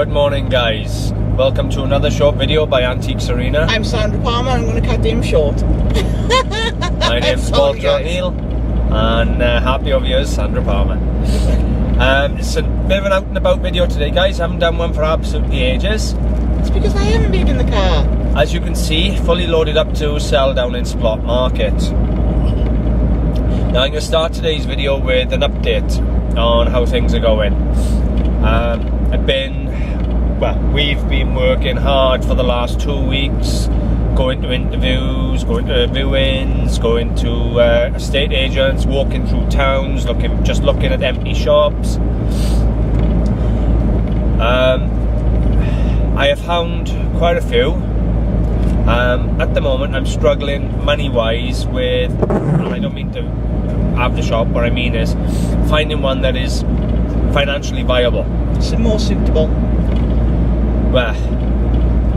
Good morning, guys. Welcome to another short video by Antiques Arena. I'm Sandra Palmer. I'm going to cut him short. My name's Walter O'Neill, and happy of yours, Sandra Palmer. It's a bit of an out and about video today, guys. I haven't done one for absolutely ages. It's because I haven't been in the car. As you can see, fully loaded up to sell down in Splot Market. Now I'm going to start today's video with an update on how things are going. We've been working hard for the last 2 weeks, going to interviews, going to viewings, going to estate agents, walking through towns, just looking at empty shops. I have found quite a few. At the moment I'm struggling money-wise with, and I don't mean to have the shop, what I mean is finding one that is financially viable. It's more suitable. Well,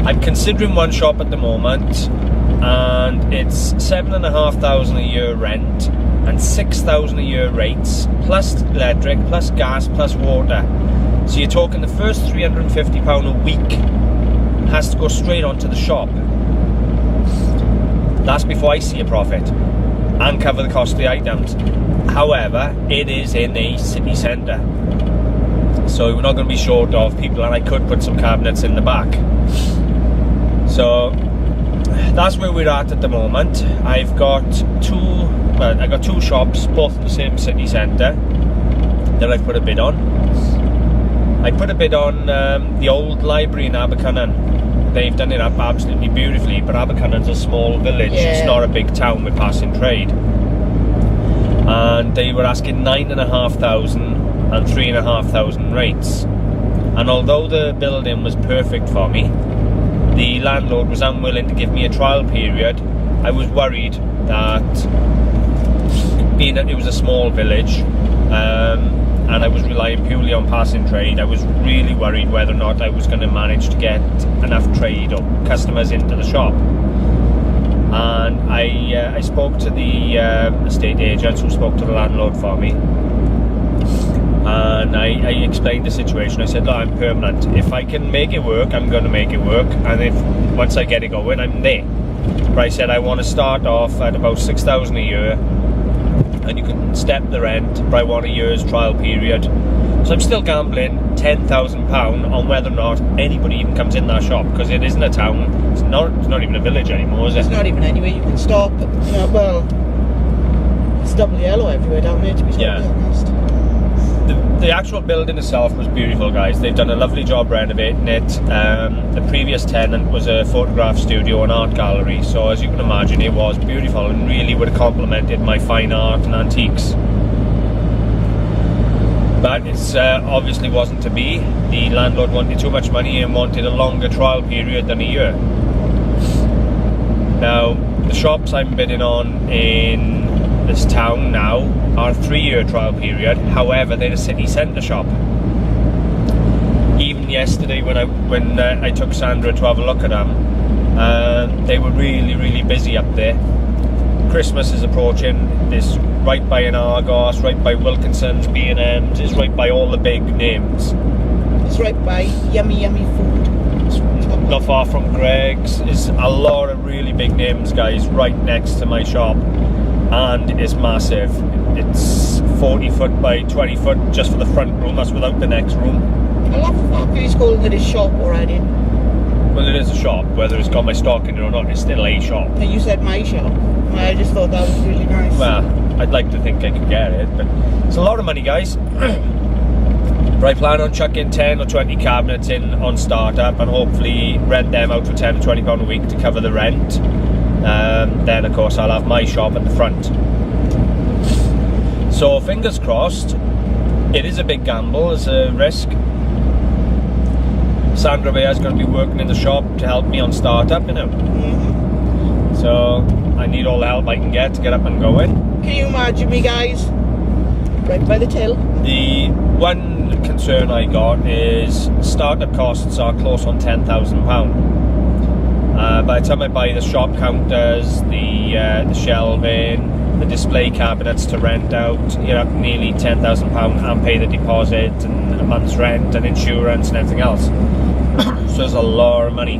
I'm considering one shop at the moment, and it's $7,500 a year rent and $6,000 a year rates, plus electric, plus gas, plus water. So you're talking the first £350 a week has to go straight onto the shop. That's before I see a profit and cover the cost of the items. However, it is in a city centre, so we're not going to be short of people, and I could put some cabinets in the back. So that's where we're at the moment. I've got two shops, both in the same city centre, that I've put a bid on. I put a bid on the old library in Abercynon. They've done it up absolutely beautifully, but Abercynon's a small village. Yeah. It's not a big town with passing trade. And they were asking $9,500 and $3,500 rates. And although the building was perfect for me, the landlord was unwilling to give me a trial period. I was worried that, being that it was a small village, and I was relying purely on passing trade, I was really worried whether or not I was going to manage to get enough trade or customers into the shop. And I spoke to the estate agents who spoke to the landlord for me, and I explained the situation. I said, look, I'm permanent. If I can make it work, I'm going to make it work, and if once I get it going, I'm there. But I said I want to start off at about $6,000 a year, and you can step the rent, but I want a year's trial period. So I'm still gambling £10,000 on whether or not anybody even comes in that shop, because it isn't a town. It's not even a village anymore, is it? It's not even anywhere you can stop. It's double yellow everywhere down there, to be totally honest. The actual building itself was beautiful, guys. They've done a lovely job renovating it. The previous tenant was a photograph studio and art gallery, so as you can imagine, it was beautiful and really would have complemented my fine art and antiques. But it's obviously wasn't to be. The landlord wanted too much money and wanted a longer trial period than a year. Now, the shops I'm bidding on in this town now are a 3-year trial period. However, they're a city centre shop. Even yesterday when I took Sandra to have a look at them, they were really busy up there. Christmas is approaching. This right by an Argos, right by Wilkinson's, B&M's, is right by all the big names. It's right by yummy food. It's not far from Greg's. There's a lot of really big names, guys, right next to my shop, and it's massive. It's 40 foot by 20 foot just for the front room. That's without the next room. I love the fact that he's calling it a shop already. Well, it is a shop. Whether it's got my stock in it or not, it's still a shop. And you said my shop. I just thought that was really nice. Well, I'd like to think I could get it, but it's a lot of money, guys. But I plan on chucking 10 or 20 cabinets in on startup and hopefully rent them out for £10 or £20 a week to cover the rent. Then, of course, I'll have my shop at the front. So, fingers crossed. It is a big gamble, it's a risk. Sandra Bea is going to be working in the shop to help me on startup, you know. Mm-hmm. So I need all the help I can get to get up and going. Can you imagine me, guys? Right by the till. The one concern I got is startup costs are close on £10,000. By the time I buy the shop counters, the shelving, the display cabinets to rent out, you're up nearly £10,000 and pay the deposit and a month's rent and insurance and everything else. So there's a lot of money.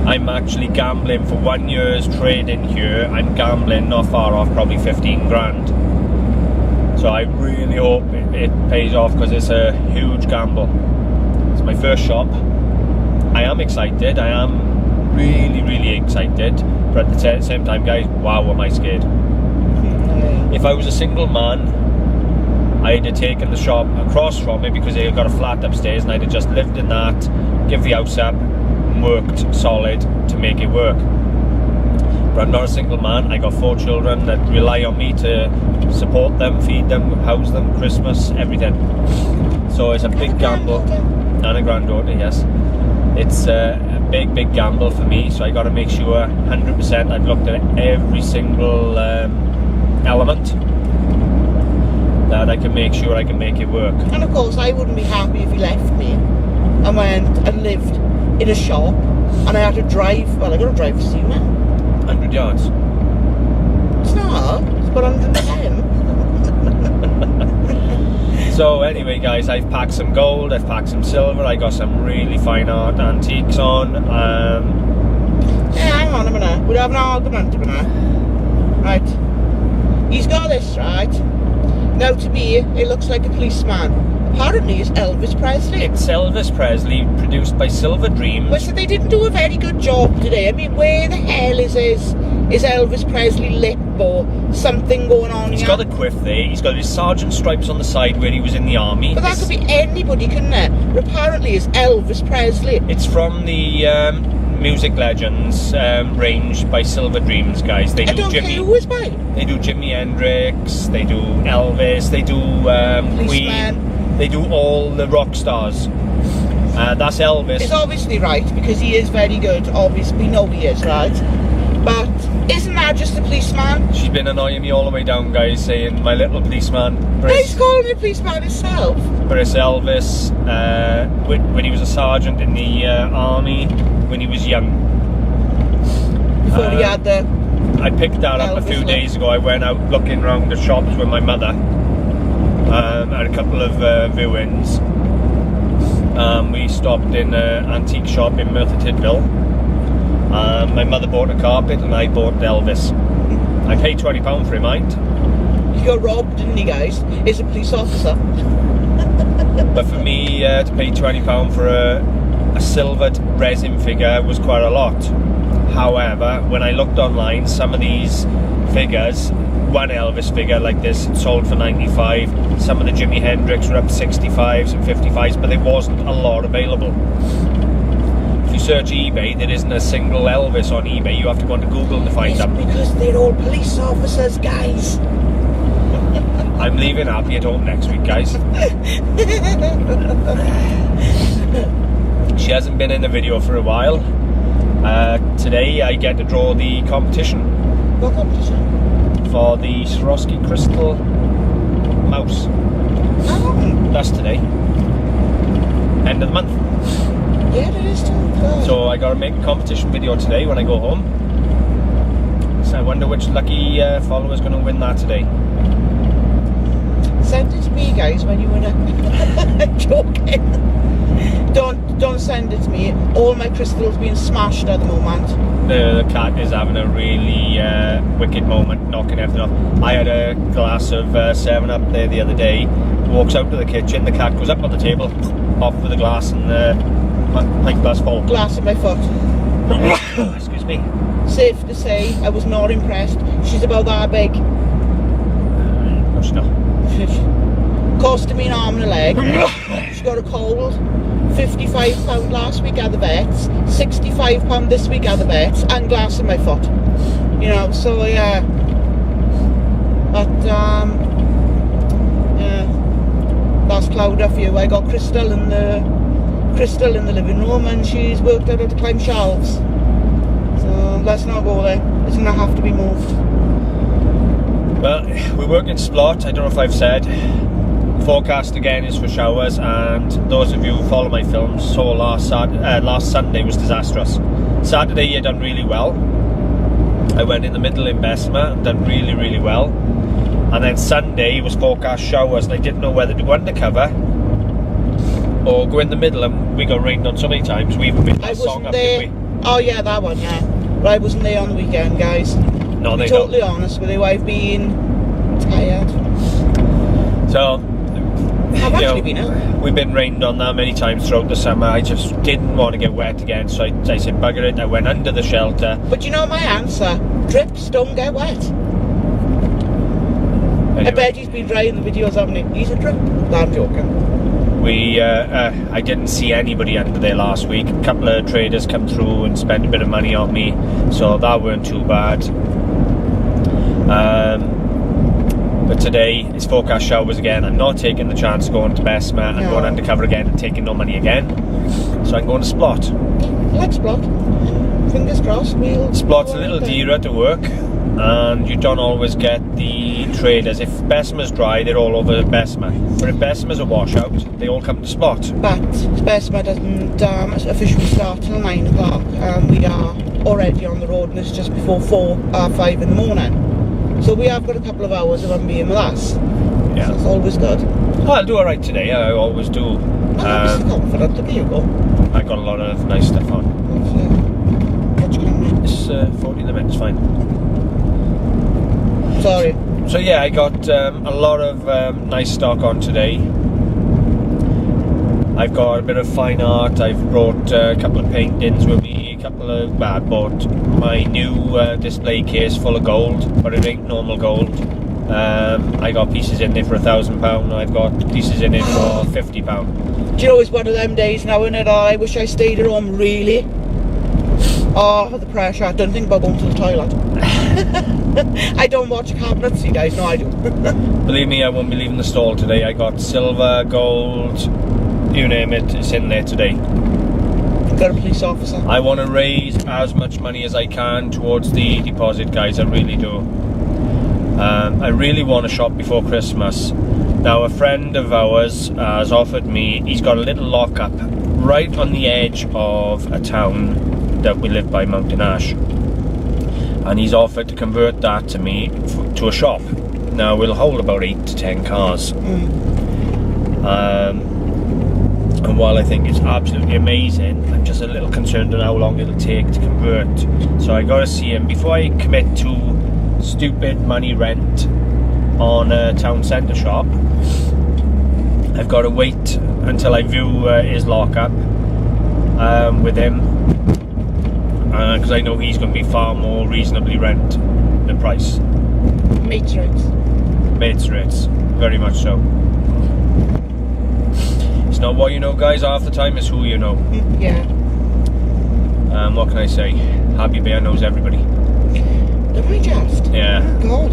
I'm actually gambling for 1 year's trade-in here. I'm gambling not far off, probably 15 grand. So I really hope it pays off, because it's a huge gamble. It's my first shop. I am excited. I am really excited. But at the same time, guys, wow, am I scared. If I was a single man, I'd have taken the shop across from it, because they've got a flat upstairs, and I'd have just lived in that, give the house up, worked solid to make it work. But I'm not a single man. I got 4 children that rely on me to support them, feed them, house them, Christmas, everything. So it's a big gamble. And a granddaughter, yes. It's a big gamble for me, so I got to make sure 100% I've looked at every single element, that I can make sure I can make it work. And of course, I wouldn't be happy if he left me and went and lived in a shop, and I had to drive. Well, I got to drive to see you now. 100 yards. It's not. It's about 110. So anyway, guys, I've packed some gold, I've packed some silver, I got some really fine art antiques on. Yeah, hang on a minute. We'll have an argument a minute. Right. He's got this, right? Now to me, it looks like a policeman. Apparently it's Elvis Presley. It's Elvis Presley, produced by Silver Dreams. Well, so they didn't do a very good job today. I mean, where the hell is Elvis Presley lip or something going on? He's here? got a quiff there. He's got his sergeant stripes on the side where he was in the army. But that could be anybody, couldn't it? But apparently it's Elvis Presley. It's from the Music Legends range by Silver Dreams, guys. They do I don't Jimmy. care who is by. They do Jimi Hendrix. They do Elvis. They do Queen. They do all the rock stars. That's Elvis. It's obviously right, because he is very good. Obviously, we know he is, right? But isn't that just a policeman? She's been annoying me all the way down, guys, saying my little policeman. He's calling the policeman himself. But it's Elvis, when he was a sergeant in the army, when he was young. Before he had the... I picked that up a few days ago. I went out looking around the shops with my mother. Had a couple of viewings. We stopped in an antique shop in Merthyr Tydfil. My mother bought a carpet and I bought Elvis. I paid £20 for him, mind. He got robbed, didn't he, guys? He's a police officer. But for me to pay £20 for a silvered resin figure was quite a lot. However, when I looked online, some of these figures, one Elvis figure like this sold for 95, some of the Jimi Hendrix were up 65s and 55s, but there wasn't a lot available. If you search eBay, there isn't a single Elvis on eBay. You have to go onto Google to find them. Because they're all police officers, guys. I'm leaving happy at home next week, guys. She hasn't been in a video for a while. Today I get to draw the competition. What competition? For the Swarovski crystal mouse. Oh. That's today. End of the month. Yeah, it is too. So I gotta make a competition video today when I go home. So I wonder which lucky follower's gonna win that today. Send it to me, guys, when you win it. Joking. Don't send it to me. All my crystals being smashed at the moment. The cat is having a really wicked moment, knocking everything off. I had a glass of 7-Up there the other day. Walks out to the kitchen, the cat goes up on the table, off with the glass, and pint glass full. Glass at my foot. Excuse me. Safe to say, I was not impressed. She's about that big. No, she's not. Costed me an arm and a leg. She got a cold. £55 last week at the vets, £65 this week at the vets, and glass in my foot. You know, so yeah. But yeah, that's cloud off you. I got Crystal in the living room, and she's worked out how to climb shelves. So let's not go there. It's gonna have to be moved. Well, we work in Splot. I don't know if I've said. Forecast again is for showers, and those of you who follow my films saw last Sunday was disastrous. Saturday you done really well. I went in the middle in Bessemer and done really, really well. And then Sunday was forecast showers, and I didn't know whether to go undercover or go in the middle, and we got rained on so many times. We even made I that song wasn't up, there. didn't we? Oh yeah, that one, yeah. But I wasn't there on the weekend, guys. No, To be they totally don't. honest with you, I've been tired. So, I've you actually know, been out. we've been rained on that many times throughout the summer. I just didn't want to get wet again, so I said bugger it. I went under the shelter. But you know my answer? Drips don't get wet. Anyway, I bet he's been drying the videos, haven't he? He's a drip. No, I'm joking. I didn't see anybody under there last week. A couple of traders come through and spent a bit of money on me, so that weren't too bad. But today it's forecast showers again. I'm not taking the chance of going to Bessemer and going undercover again and taking no money again. So I'm going to Splot. Let's Splot. Fingers crossed. Splot's a little dearer to work, and you don't always get the traders. If Bessemer's dry, they're all over Bessemer. But if Bessemer's a washout, they all come to Splot. But Bessemer doesn't officially start till 9 o'clock, and we are already on the road, and it's just before 5 in the morning. So we have got a couple of hours of them being with us. Yeah. So it's always good. Oh, I'll do alright today, I always do. I'm confident to be you go. I got a lot of nice stuff on. What's coming? It's 40 minutes, fine. Sorry. So yeah, I got a lot of nice stock on today. I've got a bit of fine art. I've brought a couple of paintings with me. I bought my new display case full of gold, but it ain't normal gold. I got pieces in there for £1,000. I've got pieces in it for £50. Do you know, it's one of them days now, innit? I wish I stayed at home, really. Oh, the pressure. I don't think about going to the toilet. I don't watch cabinets, you guys. No, I do. Believe me, I won't be leaving the stall today. I got silver, gold, you name it, it's in there today. Got a police officer. I want to raise as much money as I can towards the deposit, guys. I really do. I really want to shop before Christmas. Now, a friend of ours has offered me, he's got a little lock-up right on the edge of a town that we live by, Mountain Ash. And he's offered to convert that to me to a shop. Now, we'll hold about 8 to 10 cars. And while I think it's absolutely amazing, I'm just a little concerned on how long it'll take to convert. So I gotta see him before I commit to stupid money rent on a town centre shop. I've got to wait until I view his lockup with him, because I know he's going to be far more reasonably rent the price. Mates rates. Mates rates, very much so. It's not what you know, guys, half the time, it's who you know. Yeah. What can I say? Happy Bear knows everybody. Don't I just? Yeah. Oh, God.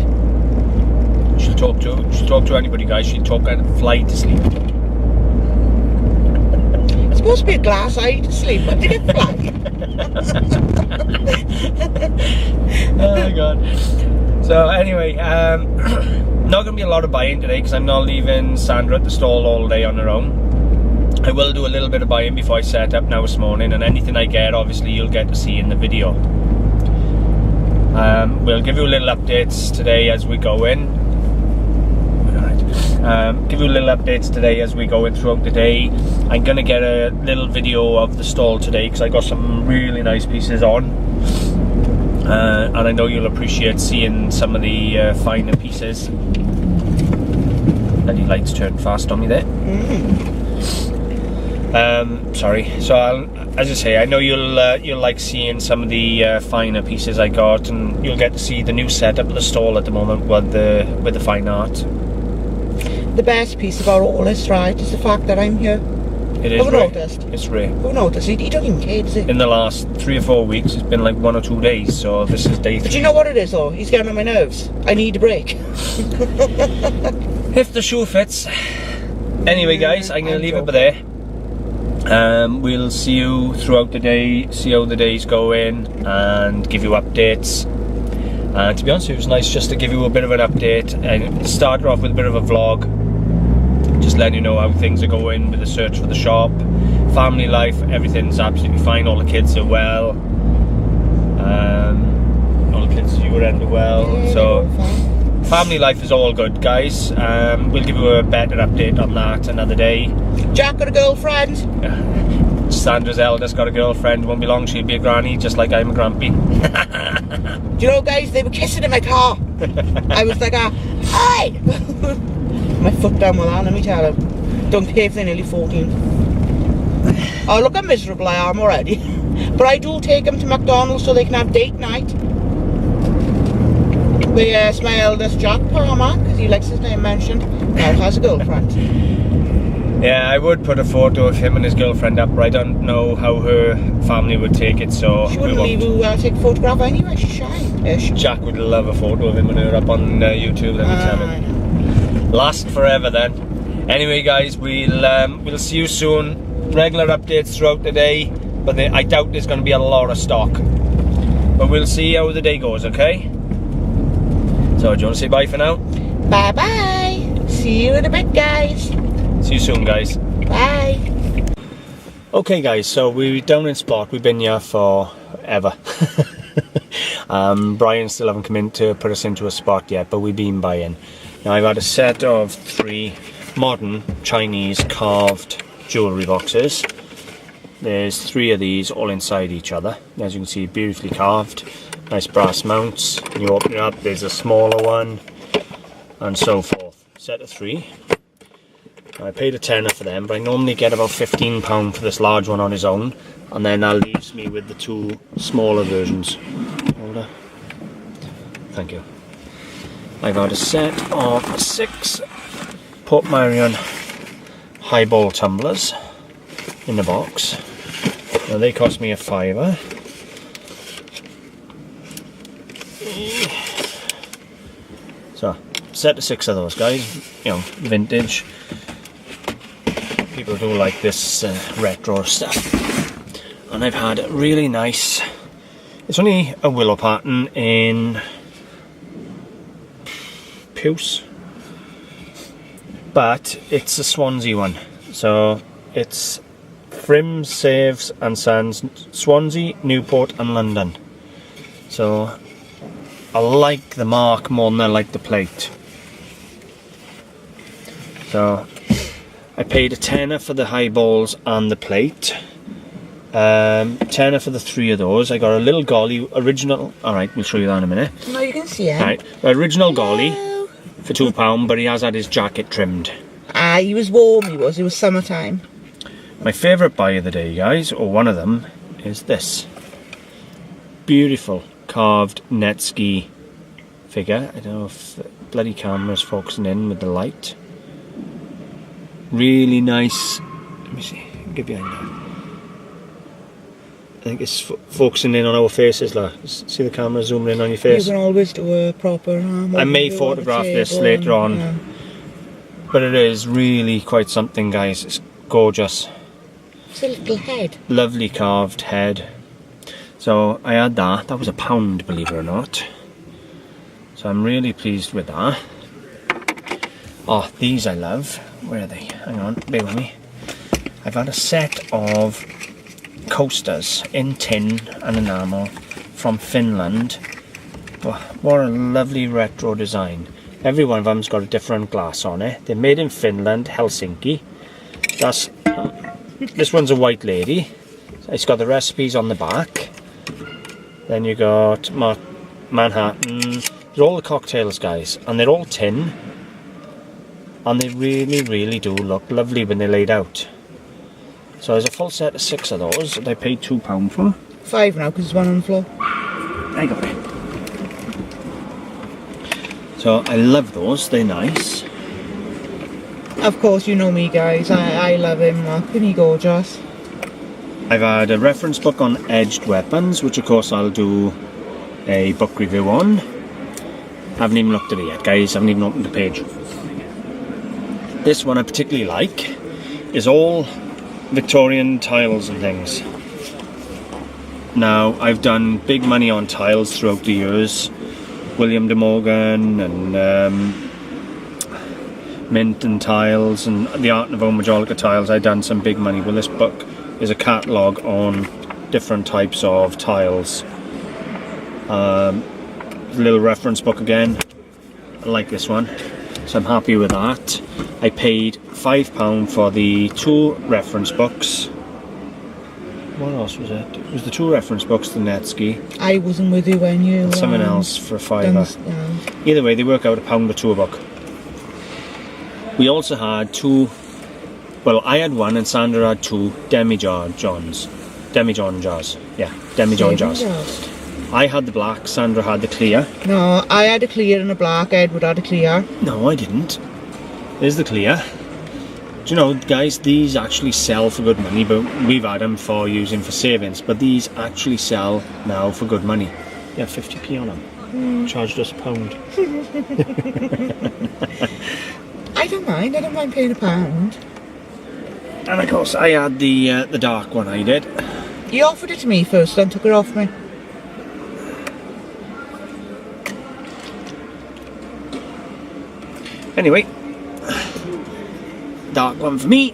She'll talk to anybody, guys. She'll talk and fly to sleep. It's supposed to be a glass eye to sleep, but did it fly? Oh God. So anyway, not gonna be a lot of buying today because I'm not leaving Sandra at the stall all day on her own. I will do a little bit of buying before I set up now this morning, and anything I get, obviously, you'll get to see in the video. We'll give you a little updates today as we go in. Give you a little updates today as we go in throughout the day. I'm gonna get a little video of the stall today because I got some really nice pieces on, and I know you'll appreciate seeing some of the finer pieces. Bloody lights turned fast on me there. Sorry. So as I say, I know you'll like seeing some of the finer pieces I got, and you'll get to see the new setup of the stall at the moment with the fine art. The best piece about all this, right, is the fact that I'm here. It is Who rare. noticed? It's rare. Who noticed? He don't even care, does he? In the last 3 or 4 weeks, it's been like 1 or 2 days, so this is day 3. But you know what it is, though? He's getting on my nerves. I need a break. If the shoe fits. Anyway, guys, I'm going to leave it there. We'll see you throughout the day, see how the day's going, and give you updates. And to be honest, it was nice just to give you a bit of an update and start off with a bit of a vlog, just letting you know how things are going with the search for the shop, family life. Everything's absolutely fine, all the kids are well, all the kids to your end as well. Yeah, So fine. family life is all good, guys. We'll give you a better update on that another day. Jack got a girlfriend. Sandra's eldest got a girlfriend. Won't be long, she'll be a granny, just like I'm a grumpy. Do you know, guys, they were kissing in my car. I was like, hi! My foot down with that, let me tell them. Don't care if they're nearly 14. Oh, look how miserable I am already. But I do take them to McDonald's so they can have date night. It's my eldest Jack Palmer, because he likes his name mentioned, now has a girlfriend. Yeah, I would put a photo of him and his girlfriend up, but I don't know how her family would take it, so She wouldn't leave you take a photograph anyway, she's shy-ish. Jack would love a photo of him and her up on YouTube, let me tell him. Last forever then. Anyway, guys, we'll see you soon. Regular updates throughout the day, but I doubt there's going to be a lot of stock. But we'll see how the day goes, okay? So, do you want to say bye for now? Bye-bye. See you in a bit, guys. See you soon, guys. Bye. Okay, guys, so we're down in Splot. We've been here forever. Brian still haven't come in to put us into a spot yet, but we've been buying. Now, I've had a set of 3 modern Chinese carved jewellery boxes. There's 3 of these all inside each other. As you can see, beautifully carved. Nice brass mounts. You open it up, there's a smaller one, and so forth. Set of 3. I paid a tenner for them, but I normally get about £15 for this large one on his own, and then that leaves me with the 2 smaller versions. Holder. Thank you. I've had a set of 6 Port Marion highball tumblers in the box. Now they cost me a £5. So, set of 6 of those, guys. You know, vintage. People do like this retro stuff. And I've had a really nice, it's only a willow pattern in puce, but it's a Swansea one. So it's Frim, Saves and Sons, Swansea, Newport and London. So I like the mark more than I like the plate. So I paid a tenner for the highballs and the plate. Tenner for the 3 of those. I got a little golly, original. Alright, we'll show you that in a minute. No, you can see it. Right, original golly for £2, but he has had his jacket trimmed. He was warm, it was summertime. My favourite buy of the day, guys, or one of them, is this. Beautiful carved net ski figure. I don't know if the bloody camera's focusing in with the light. Really nice. Let me see, get behind that. I think it's focusing in on our faces, like. See the camera zooming in on your face? You can always do a proper... I may photograph this later on. But it is really quite something, guys. It's gorgeous. It's a little head. Lovely carved head. So I had that. That was £1, believe it or not. So I'm really pleased with that. Oh, these I love. Where are they? Hang on, bear with me. I've had a set of coasters in tin and enamel from Finland. Oh, what a lovely retro design. Every one of them's got a different glass on it. They're made in Finland, Helsinki. That's this one's a white lady. It's got the recipes on the back. Then you got Manhattan. They're all the cocktails, guys, and they're all tin. And they really, really do look lovely when they're laid out. So there's a full set of 6 of those that I paid £2 for. 5 now, because there's one on the floor. I got it. So I love those, they're nice. Of course, you know me, guys. I love him. Isn't he gorgeous? I've had a reference book on edged weapons, which of course I'll do a book review on. Haven't even looked at it yet, guys. Haven't even opened the page. This one I particularly like is all Victorian tiles and things. Now, I've done big money on tiles throughout the years. William de Morgan and Mint and tiles and the Art Nouveau Majolica tiles. I've done some big money. Well, this book is a catalogue on different types of tiles. little reference book again. I like this one, so I'm happy with that. I paid £5 for the 2 reference books. What else was it? It was the 2 reference books, the Netsky. I wasn't with you when you... And something else for a £5. Understand. Either way, they work out £1 or 2 a book. We also had 2... Well, I had 1 and Sandra had 2 Demijohn jars. Yeah, Demijohn jars. I had the black, Sandra had the clear. No, I had a clear and a black, Edward had a clear. No, I didn't. There's the clear. Do you know, guys, these actually sell for good money, but we've had them for using for savings, but these actually sell now for good money. Yeah, 50p on them. Charged us £1. I don't mind paying £1. And of course, I had the dark one, I did. You offered it to me first, then took it off me. Anyway, dark one for me.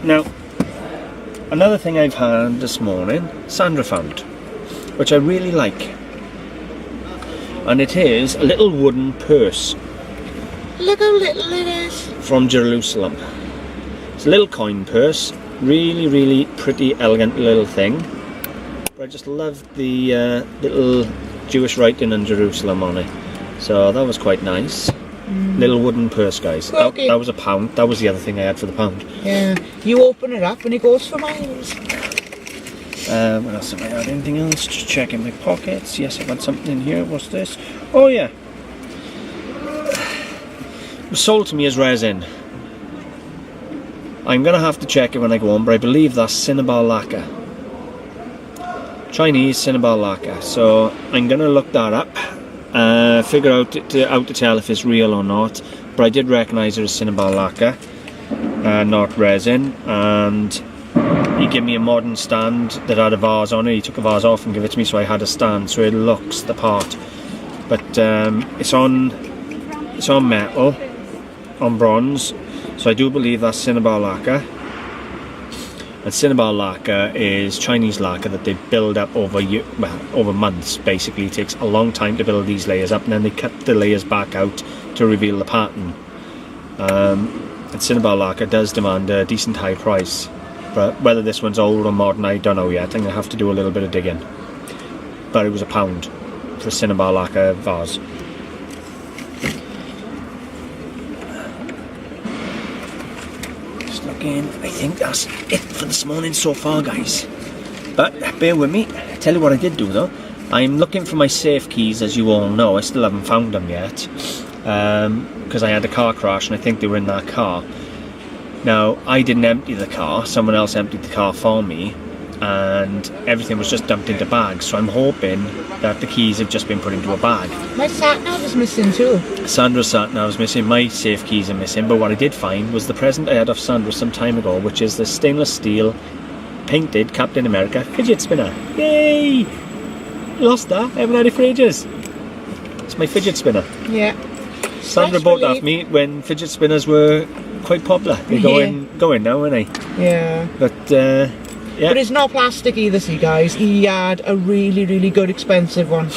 Now, another thing I've had this morning, Sandra found, which I really like. And it is a little wooden purse. Look how little it is. From Jerusalem. It's a little coin purse. Really, really pretty, elegant little thing. But I just loved the little Jewish writing in Jerusalem on it. So that was quite nice. Little wooden purse, guys. Okay. That was £1. That was the other thing I had for the £1. Yeah, you open it up and it goes for miles. What else have I had? Anything else? Just checking my pockets. Yes, I've got something in here. What's this? Oh yeah. It was sold to me as resin. I'm going to have to check it when I go home, but I believe that's Cinnabar lacquer. Chinese Cinnabar lacquer. So I'm going to look that up. Figure out how to tell if it's real or not, but I did recognise it as Cinnabar lacquer, not resin. And he gave me a modern stand that had a vase on it. He took a vase off and gave it to me, so I had a stand, so it looks the part. But it's on metal, on bronze, so I do believe that's Cinnabar lacquer. And Cinnabar lacquer is Chinese lacquer that they build up over months. Basically, it takes a long time to build these layers up, and then they cut the layers back out to reveal the pattern. And Cinnabar lacquer does demand a decent high price, but whether this one's old or modern, I don't know yet. I'm gonna have to do a little bit of digging. But it was £1 for a Cinnabar lacquer vase. I think that's it for this morning so far, guys. But bear with me. Tell you what I did do though. I'm looking for my safe keys, as you all know. I still haven't found them yet because I had a car crash and I think they were in that car. Now, I didn't empty the car. Someone else emptied the car for me, and everything was just dumped into bags. So I'm hoping that the keys have just been put into a bag. My sat-nav is missing too. Sandra's sat-nav is missing, my safe keys are missing, but what I did find was the present I had off Sandra some time ago, which is the stainless steel painted Captain America fidget spinner. Yay! Lost that, I haven't had it for ages. It's my fidget spinner. Yeah. Sandra bought that for me when fidget spinners were quite popular. They're going now, aren't they? Yeah. But yeah. But it's not plastic either, see guys. He had a really, really good expensive one.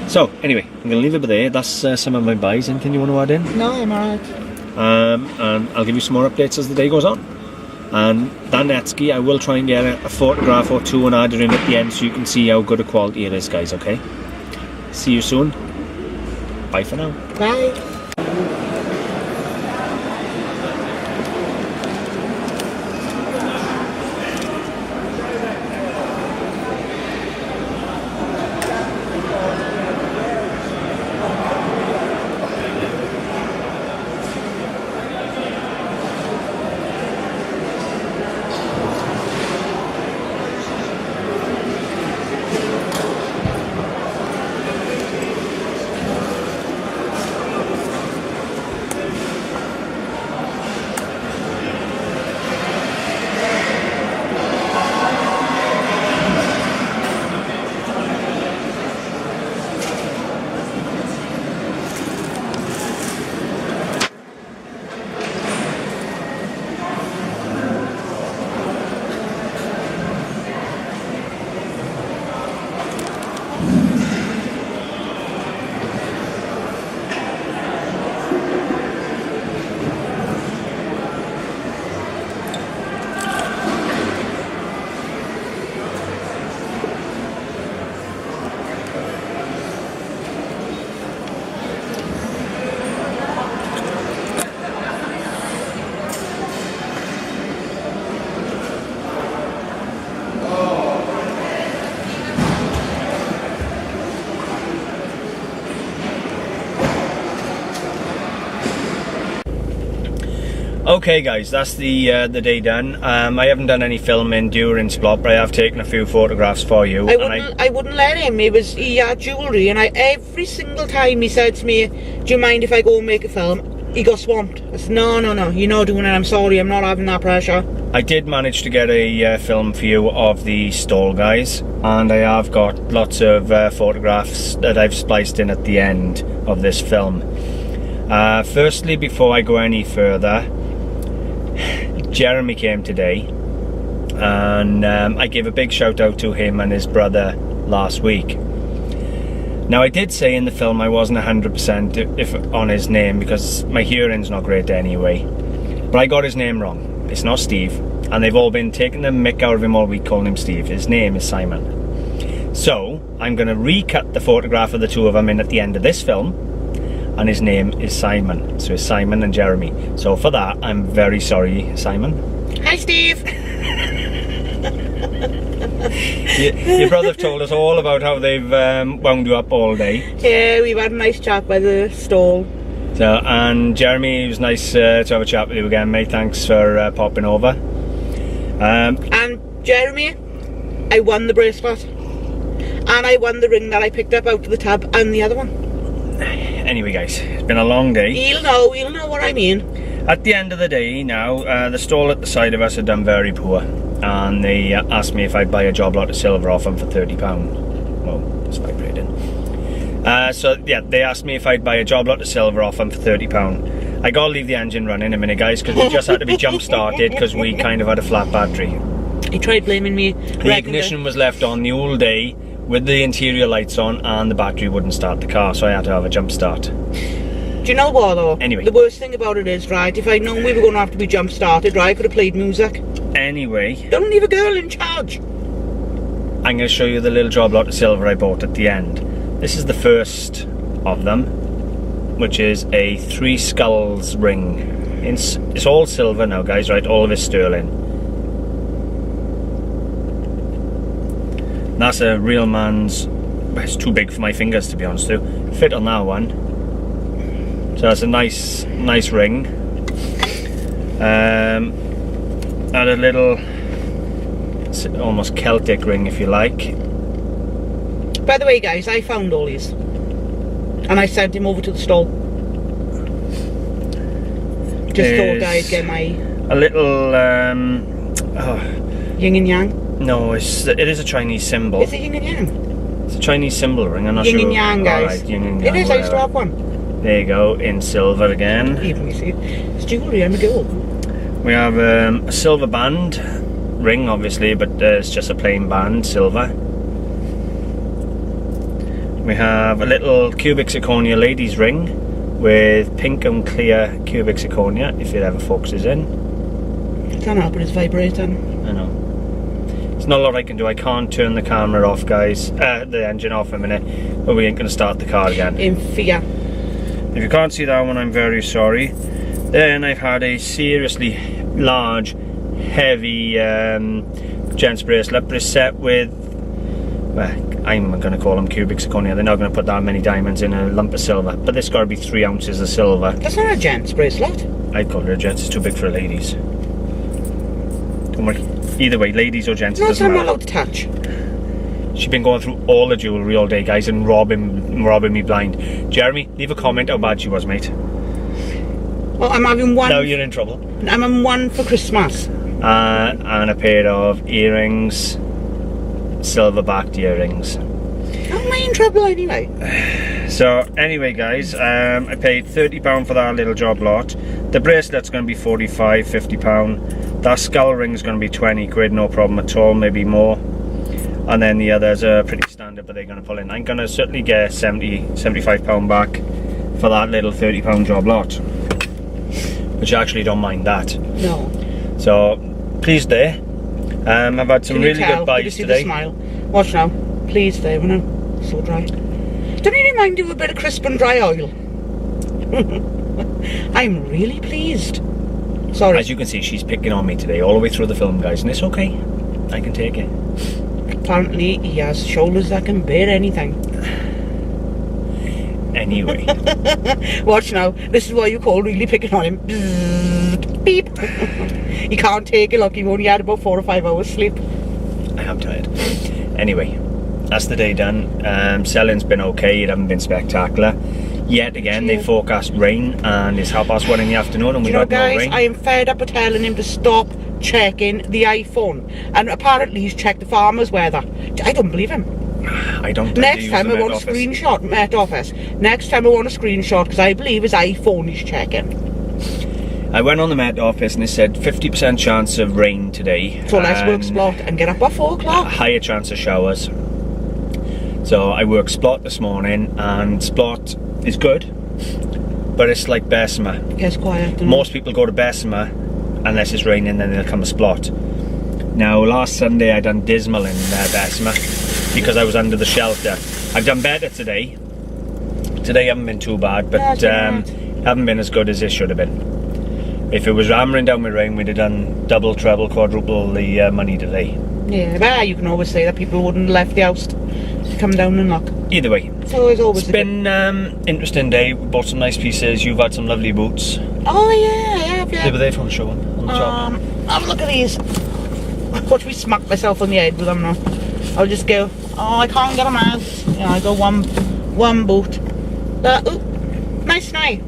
So, anyway, I'm going to leave it there. That's some of my buys. Anything you want to add in? No, I'm alright. And I'll give you some more updates as the day goes on. And that Netsky, I will try and get a photograph or two and add it in at the end so you can see how good a quality it is, guys, okay? See you soon. Bye for now. Bye. Okay guys, that's the day done. I haven't done any filming during Splot, but I have taken a few photographs for you. I wouldn't let him. He had jewellery, and every single time he said to me, "Do you mind if I go and make a film?" He got swamped. I said, no, you're not doing it. I'm sorry, I'm not having that pressure. I did manage to get a film for you of the stall, guys, and I have got lots of photographs that I've spliced in at the end of this film. Firstly, before I go any further, Jeremy came today, and I gave a big shout out to him and his brother last week. Now, I did say in the film I wasn't 100% on his name because my hearing's not great anyway, but I got his name wrong. It's not Steve, and they've all been taking the mick out of him all week calling him Steve. His name is Simon. So I'm going to recut the photograph of the two of them in at the end of this film, and his name is Simon. So it's Simon and Jeremy. So for that, I'm very sorry, Simon. Hi, Steve. Your brother told us all about how they've wound you up all day. Yeah, we've had a nice chat by the stall. So, and Jeremy, it was nice to have a chat with you again, mate. Thanks for popping over. And Jeremy, I won the bracelet, and I won the ring that I picked up out of the tub, and the other one. Anyway, guys, it's been a long day. He'll know what I mean. At the end of the day now, the stall at the side of us had done very poor, and they asked me if I'd buy a job lot of silver off them for £30. Oh, it's vibrating. So yeah, they asked me if I'd buy a job lot of silver off them for £30. I gotta leave the engine running a minute, guys, because we just had to be jump started because we kind of had a flat battery. He tried blaming me. The ignition was left on the whole day with the interior lights on, and the battery wouldn't start the car, so I had to have a jump start. Do you know what though? Anyway. The worst thing about it is, right, if I'd known we were going to have to be jump started, right, I could have played music. Anyway. Don't leave a girl in charge. I'm going to show you the little job lot of silver I bought at the end. This is the first of them, which is a 3 skulls ring. It's all silver now, guys, right? All of it's sterling. That's a real man's... It's too big for my fingers, to be honest with you. Fit on that one. So that's a nice ring. And a little, almost Celtic ring, if you like. By the way, guys, I found all these, and I sent him over to the stall. Just thought I'd get my... A little, yin and yang? No, it is a Chinese symbol. Is it yin and yang? It's a Chinese symbol ring, I'm not sure. Yin and yang, guys. Right, yin and yang, it is, whatever. I used to have one. There you go, in silver again. Even you see, it's jewellery, I'm a girl. We have a silver band ring, obviously, but it's just a plain band, silver. We have a little cubic zirconia ladies ring with pink and clear cubic zirconia, if it ever focuses in. Can't help it, it's vibrating. I know. There's not a lot I can do. I can't turn the camera off, guys. The engine off in a minute, but we ain't going to start the car again. In fear. If you can't see that one, I'm very sorry. Then I've had a seriously large, heavy gents bracelet, but it's set with, well, I'm going to call them cubic zirconia. They're not going to put that many diamonds in a lump of silver, but this got to be 3 ounces of silver. That's not a gents bracelet. I'd call it a gents. It's too big for a ladies. Don't worry. Either way, ladies or gents, it doesn't matter. I'm not allowed to touch. She's been going through all the jewellery all day, guys, and robbing me blind. Jeremy, leave a comment how bad she was, mate. Well, I'm having one. Now you're in trouble. I'm having one for Christmas. And a pair of earrings, silver-backed earrings. How am I in trouble anyway? So, anyway, guys, I paid £30 for that little job lot. The bracelet's going to be £45, £50. That skull ring's going to be 20 quid, no problem at all, maybe more. And then the others are pretty standard, but they're going to pull in. I'm going to certainly get £75 back for that little £30 job lot, which I actually don't mind that. No. So, pleased there. I've had some really good buys today. The smile? Watch now. Pleased there, when I'm so dry. Don't you mind do a bit of crisp and dry oil? I'm really pleased. Sorry. As you can see, she's picking on me today all the way through the film, guys, and it's okay. I can take it. Apparently, he has shoulders that can bear anything. Anyway. Watch now. This is what you call really picking on him. Beep. You can't take it, look, you've only had about 4 or 5 hours sleep. I am tired. Anyway, that's the day done. Selling's been okay, it hasn't been spectacular. Yet again, they forecast rain, and it's 1:30 in the afternoon, and we've got no rain. I am fed up with telling him to stop checking the iPhone, and apparently he's checked the farmer's weather. I don't believe him. I don't. Next time I want a screenshot, Met Office. Next time I want a screenshot, because I believe his iPhone he's checking. I went on the Met Office and it said 50% chance of rain today. So let's work Splot and get up at 4 o'clock. Higher chance of showers. So I worked Splot this morning, and Splot is good, but it's like Bessemer. It gets quiet. Most people go to Bessemer unless it's raining, then they'll come to Splot. Now, last Sunday I done dismal in Bessemer because I was under the shelter. I've done better today. Today haven't been too bad, but haven't been as good as it should have been. If it was hammering down with rain, we'd have done double, treble, quadruple the money today. Yeah, but you can always say that people wouldn't have left the house to come down and knock. Either way, it's been interesting day. We bought some nice pieces. You've had some lovely boots. Oh yeah, I have. Yeah. They were there for a show on the top. Have a look at these. Watch me smack myself on the head with them now. I'll just go. Oh, I can't get them out. Yeah, I got one boot. Ooh, nice now.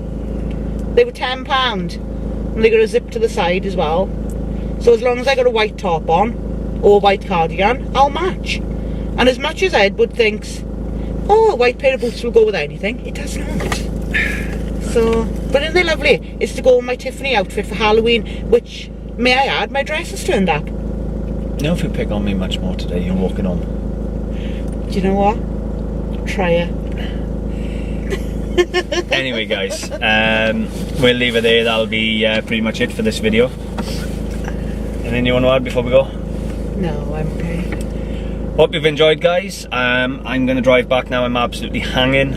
They were £10, and they got a zip to the side as well. So as long as I got a white top on or a white cardigan, I'll match. And as much as Edward thinks, oh, a white pair of boots will go with anything, it does not. So, but isn't they lovely? It's to go with my Tiffany outfit for Halloween, which, may I add, my dress has turned up. No, if you pick on me much more today, you're walking home. Do you know what? Try it. Anyway, guys, we'll leave it there. That'll be pretty much it for this video. Anything you want to add before we go? No, I'm okay. Hope you've enjoyed, guys. I'm going to drive back now. I'm absolutely hanging.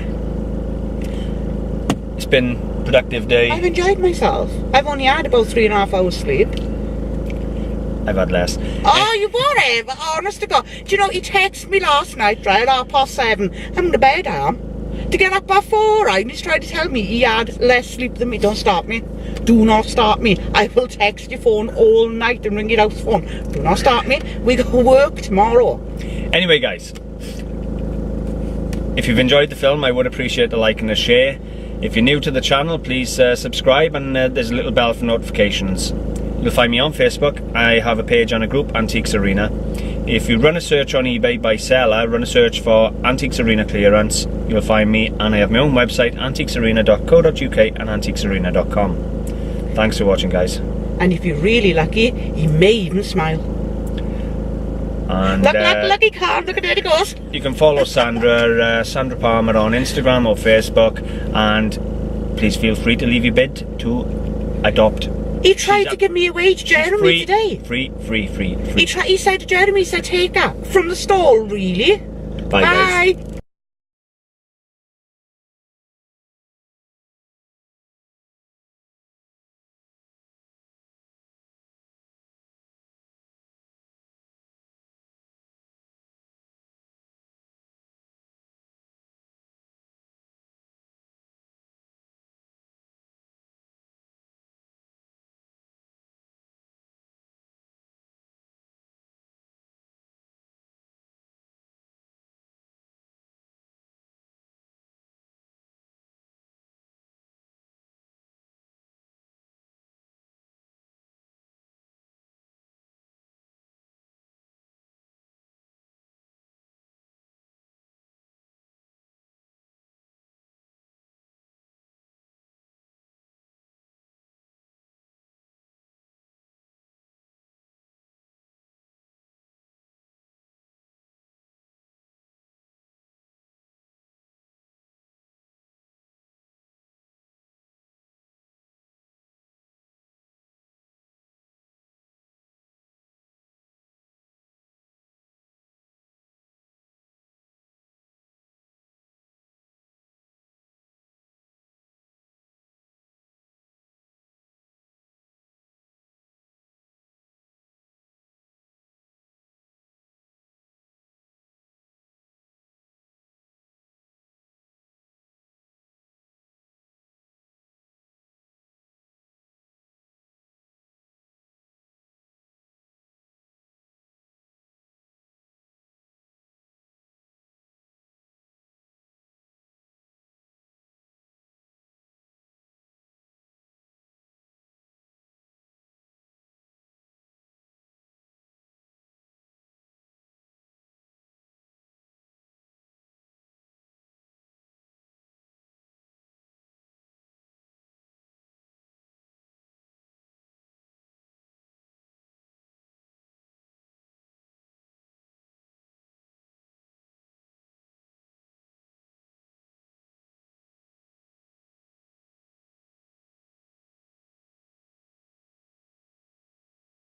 It's been a productive day. I've enjoyed myself. I've only had about 3.5 hours sleep. I've had less. Oh, you whatever, honest to God. Do you know, he texted me last night, right, at 7:30. I'm in the bed, I am. To get up at 4, right, and he's trying to tell me he had less sleep than me. Don't stop me. Do not stop me. I will text your phone all night and ring your house phone. Do not stop me. We go work tomorrow. Anyway, guys, if you've enjoyed the film, I would appreciate a like and a share. If you're new to the channel, please subscribe, and there's a little bell for notifications. You'll find me on Facebook. I have a page on a group, Antiques Arena. If you run a search on eBay by seller, run a search for Antiques Arena Clearance, you'll find me, and I have my own website, antiquesarena.co.uk and antiquesarena.com. Thanks for watching, guys. And if you're really lucky, he may even smile. And look, he can't. Look at there he goes. You can follow Sandra, Sandra Palmer on Instagram or Facebook, and please feel free to leave your bid to adopt. He tried to give me away to Jeremy today. Free. He said to Jeremy, he said, take her from the stall, really? Bye, guys.